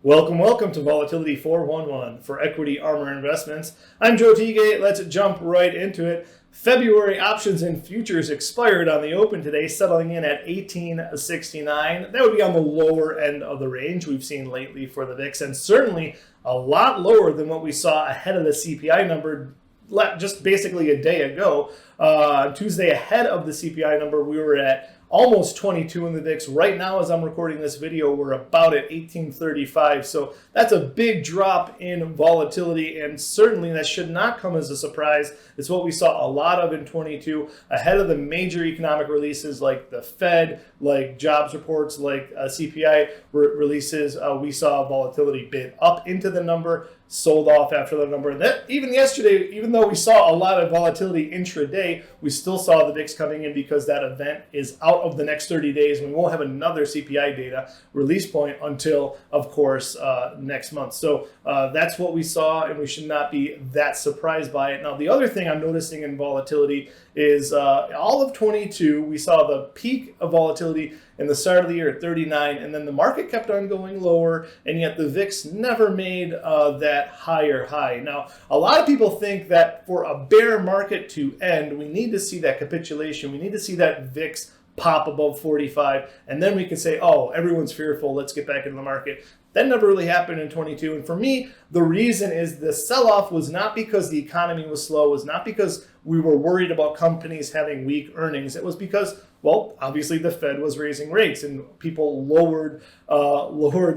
Welcome to Volatility 411 for Equity Armor Investments. I'm Joe Teagate. Let's jump right into it. February options and futures expired on the open today, settling in at 1869. That would be on the lower end of the range we've seen lately for the VIX, and certainly a lot lower than what we saw ahead of the CPI number just basically a day ago. Tuesday, ahead of the CPI number, we were at almost 22 in the VIX. Right now, as I'm recording this video, we're about at 1835. So that's a big drop in volatility, and certainly that should not come as a surprise. It's what we saw a lot of in 22 ahead of the major economic releases like the Fed, like jobs reports, like CPI releases. We saw volatility bid up into the number, sold off after the number. And that even yesterday, even though we saw a lot of volatility intraday, we still saw the VIX coming in because that event is out of the next 30 days. We won't have another CPI data release point until, of course, next month. So that's what we saw, and we should not be that surprised by it. Now, the other thing I'm noticing in volatility is all of 22, we saw the peak of volatility in the start of the year at 39, and then the market kept on going lower, and yet the VIX never made that higher high. Now, a lot of people think that for a bear market to end, we need to see that capitulation. We need to see that VIX pop above 45, and then we can say, oh, everyone's fearful, let's get back into the market. That never really happened in 22. And for me, the reason is the sell-off was not because the economy was slow, was not because we were worried about companies having weak earnings. It was because, well, obviously the Fed was raising rates and people lowered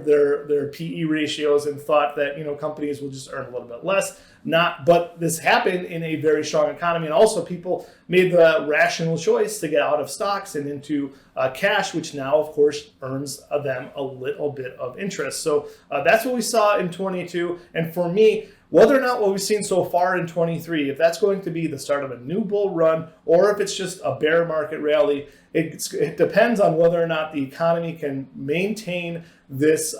their PE ratios and thought that, companies will just earn a little bit less. But this happened in a very strong economy, and also people made the rational choice to get out of stocks and into cash, which now, of course, earns them a little bit of interest. So that's what we saw in 22. And for me, whether or not what we've seen so far in 23, if that's going to be the start of a new bull run or if it's just a bear market rally, it depends on whether or not the economy can maintain this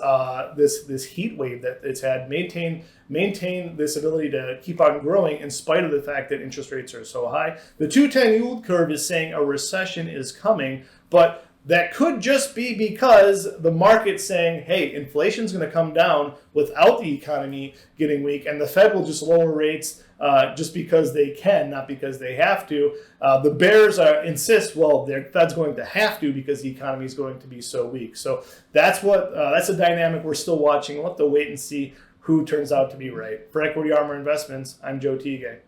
heat wave that it's had, maintain this ability to keep on growing in spite of the fact that interest rates are so high. The 210 yield curve is saying a recession is coming, but that could just be because the market's saying, hey, inflation's going to come down without the economy getting weak, and the Fed will just lower rates just because they can, not because they have to. The bears insist, well, the Fed's going to have to because the economy is going to be so weak. So that's a dynamic we're still watching. We'll have to wait and see who turns out to be right. For Equity Armor Investments, I'm Joe Teagate.